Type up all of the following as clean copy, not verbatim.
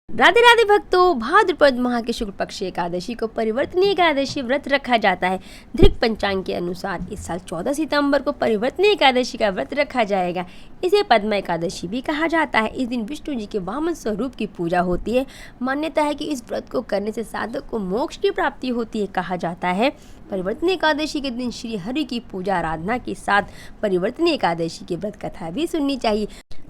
राधे राधे भक्तों, भाद्रपद माह के शुक्ल पक्ष एकादशी को परिवर्तनीय एकादशी व्रत रखा जाता है। धृक पंचांग के अनुसार इस साल 14 सितंबर को परिवर्तनीय एकादशी का व्रत रखा जाएगा। इसे पद्मा एकादशी भी कहा जाता है। इस दिन विष्णु जी के वामन स्वरूप की पूजा होती है। मान्यता है कि इस व्रत को करने से साधक को मोक्ष की प्राप्ति होती है। कहा जाता है परिवर्तनीय एकादशी के दिन श्री हरि की पूजा आराधना के साथ परिवर्तनीय एकादशी की व्रत कथा भी सुननी चाहिए।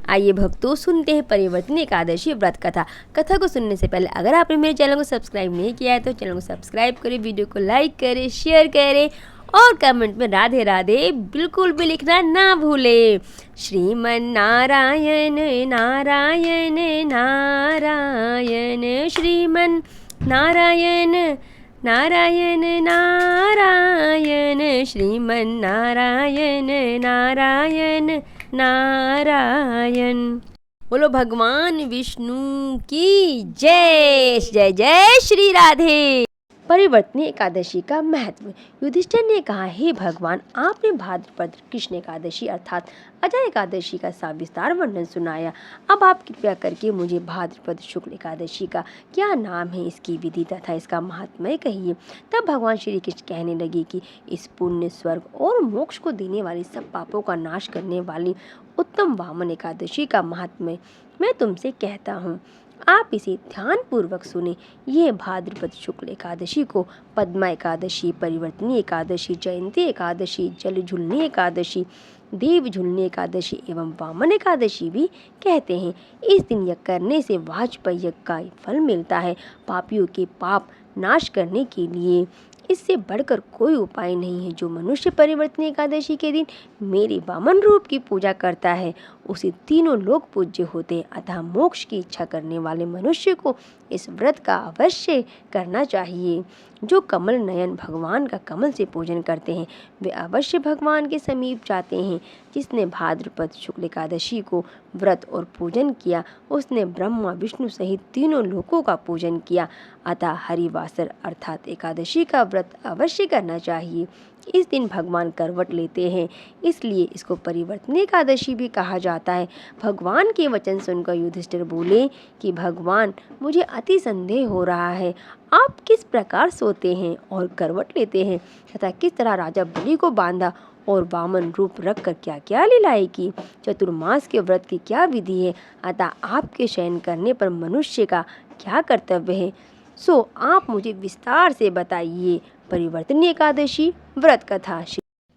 आइए भक्तों, सुनते हैं परिवर्तनीय एकादशी व्रत कथा। कथा को सुनने से पहले अगर आपने मेरे चैनल को सब्सक्राइब नहीं किया है तो चैनल को सब्सक्राइब करें, वीडियो को लाइक करें, शेयर करें और कमेंट में राधे राधे बिल्कुल भी लिखना ना भूलें। श्रीमन नारायण नारायण नारायण, श्रीमन नारायण नारायण नारायण, श्रीमन नारायण नारायण नारायण। बोलो भगवान विष्णु की जय। जय जय श्री राधे। परिवर्तनीय एकादशी का महत्व। युधिष्ठिर ने कहा, हे भगवान, आपने भाद्रपद कृष्ण एकादशी अर्थात अजय एकादशी का सविस्तार वर्णन सुनाया। अब आप कृपया करके मुझे भाद्रपद शुक्ल एकादशी का क्या नाम है, इसकी विधि तथा इसका महात्म्य कहिए। तब भगवान श्री कृष्ण कहने लगे कि इस पुण्य, स्वर्ग और मोक्ष को देने वाली, सब पापों का नाश करने वाली उत्तम वामन एकादशी का महात्म्य मैं तुमसे कहता हूँ। आप इसे ध्यान पूर्वक सुने। यह भाद्रपद शुक्ल एकादशी को पद्मा एकादशी, परिवर्तनीय एकादशी, जयंती एकादशी, जल झुलनी एकादशी, देव झुलनी एकादशी एवं वामन एकादशी भी कहते हैं। इस दिन यज्ञ करने से वाजपेय यज्ञ का फल मिलता है। पापियों के पाप नाश करने के लिए इससे बढ़कर कोई उपाय नहीं है। जो मनुष्य परिवर्तनीय एकादशी के दिन मेरे वामन रूप की पूजा करता है उसे तीनों लोग पूज्य होते हैं। अतः मोक्ष की इच्छा करने वाले मनुष्य को इस व्रत का अवश्य करना चाहिए। जो कमल नयन भगवान का कमल से पूजन करते हैं वे अवश्य भगवान के समीप जाते हैं। जिसने भाद्रपद शुक्ल एकादशी को व्रत और पूजन किया उसने ब्रह्मा विष्णु सहित तीनों लोकों का पूजन किया। अतः हरिवासर अर्थात एकादशी का व्रत अवश्य करना चाहिए। इस दिन भगवान करवट लेते हैं, इसलिए इसको परिवर्तनीय एकादशी भी कहा जाता है। भगवान के वचन सुनकर युधिष्ठिर बोले कि भगवान, मुझे अति संदेह हो रहा है। आप किस प्रकार सोते हैं और करवट लेते हैं तथा किस तरह राजा बलि को बांधा और वामन रूप रखकर क्या क्या लीलाएं की। चतुर्मास के व्रत की क्या विधि है। अतः आपके शयन करने पर मनुष्य का क्या कर्तव्य है, सो आप मुझे विस्तार से बताइए। परिवर्तनीय एकादशी व्रत कथा।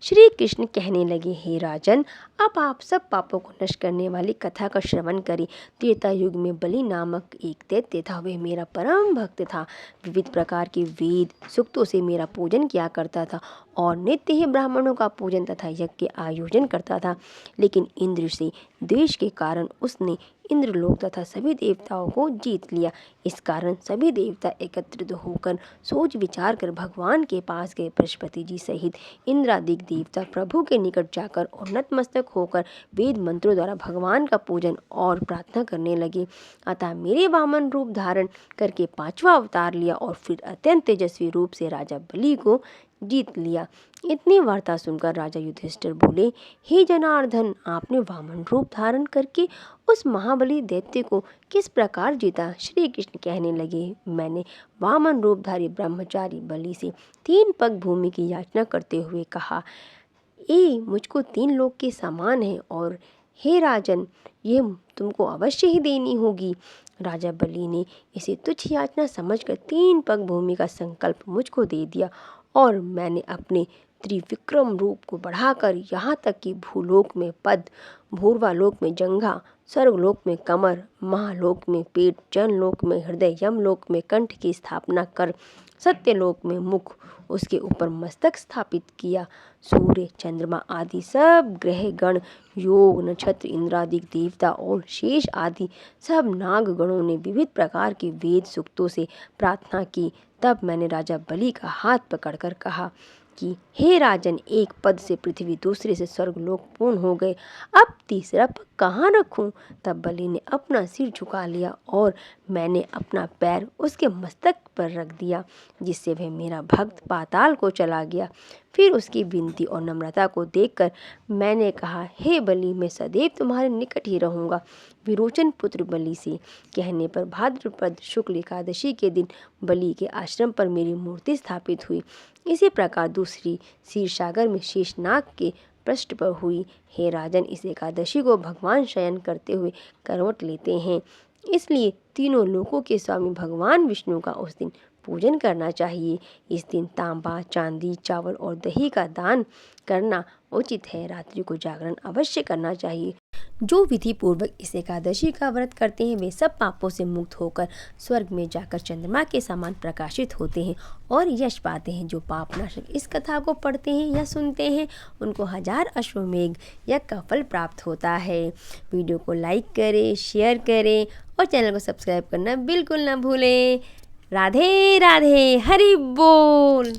श्री कृष्ण कहने लगे, हे राजन, अब आप सब पापों को नष्ट करने वाली कथा का श्रवण करें। त्रेता युग में बलि नामक एक दैत्य था। वह मेरा परम भक्त था। विविध प्रकार के वेद सूक्तों से मेरा पूजन किया करता था और नित्य ही ब्राह्मणों का पूजन तथा यज्ञ के आयोजन करता था। लेकिन इंद्र से द्वेष के कारण उसने इंद्रलोक तथा सभी देवताओं को जीत लिया। इस कारण सभी देवता एकत्रित होकर सोच विचार कर भगवान के पास गए। बृहस्पति जी सहित इंद्रादिक देवता प्रभु के निकट जाकर और नतमस्तक होकर वेद मंत्रों द्वारा भगवान का पूजन और प्रार्थना करने लगे। अतः मेरे वामन रूप धारण करके पांचवा अवतार लिया और फिर अत्यंत तेजस्वी रूप से राजा बलि को जीत लिया। इतनी वार्ता सुनकर राजा युधिष्ठिर बोले, हे जनार्दन, आपने वामन रूप धारण करके उस महाबली दैत्य को किस प्रकार जीता। श्री कृष्ण कहने लगे, मैंने वामन रूपधारी ब्रह्मचारी बलि से 3 पग भूमि की याचना करते हुए कहा, ये मुझको 3 लोक के समान है और हे राजन, ये तुमको अवश्य ही देनी होगी। राजा बलि ने इसे तुच्छ याचना समझकर 3 पग भूमि का संकल्प मुझको दे दिया और मैंने अपने त्रिविक्रम रूप को बढ़ाकर यहाँ तक कि भूलोक में पद, भूर्वालोक में जंघा, स्वर्गलोक में कमर, महालोक में पेट, जनलोक में हृदय, यमलोक में कंठ की स्थापना कर सत्यलोक में मुख, उसके ऊपर मस्तक स्थापित किया। सूर्य, चंद्रमा आदि सब ग्रह गण, योग, नक्षत्र, इंद्रादिक देवता और शेष आदि सब नाग गणों ने विविध प्रकार के वेद सूक्तों से प्रार्थना की। तब मैंने राजा बलि का हाथ पकड़कर कहा कि हे राजन, एक पद से पृथ्वी, दूसरे से स्वर्गलोक पूर्ण हो गए, अब तीसरा पद कहाँ रखूं। तब बलि ने अपना सिर झुका लिया और मैंने अपना पैर उसके मस्तक पर रख दिया, जिससे वह मेरा भक्त पाताल को चला गया। फिर उसकी विनती और नम्रता को देखकर मैंने कहा, हे बलि, मैं सदैव तुम्हारे निकट ही रहूँगा। विरोचन पुत्र बलि से कहने पर भाद्रपद शुक्ल एकादशी के दिन बलि के आश्रम पर मेरी मूर्ति स्थापित हुई। इसी प्रकार दूसरी क्षीरसागर में शेषनाग के पृष्ठ पर हुई। हे राजन, इस एकादशी को भगवान शयन करते हुए करवट लेते हैं, इसलिए तीनों लोकों के स्वामी भगवान विष्णु का उस दिन पूजन करना चाहिए। इस दिन तांबा, चांदी, चावल और दही का दान करना उचित है। रात्रि को जागरण अवश्य करना चाहिए। जो विधि पूर्वक इस एकादशी का व्रत करते हैं वे सब पापों से मुक्त होकर स्वर्ग में जाकर चंद्रमा के समान प्रकाशित होते हैं और यश पाते हैं। जो पापनाशक इस कथा को पढ़ते हैं या सुनते हैं उनको 1000 अश्वमेघ यज्ञ का फल प्राप्त होता है। वीडियो को लाइक करें, शेयर करें और चैनल को सब्सक्राइब करना बिल्कुल ना भूलें। राधे राधे, हरि बोल।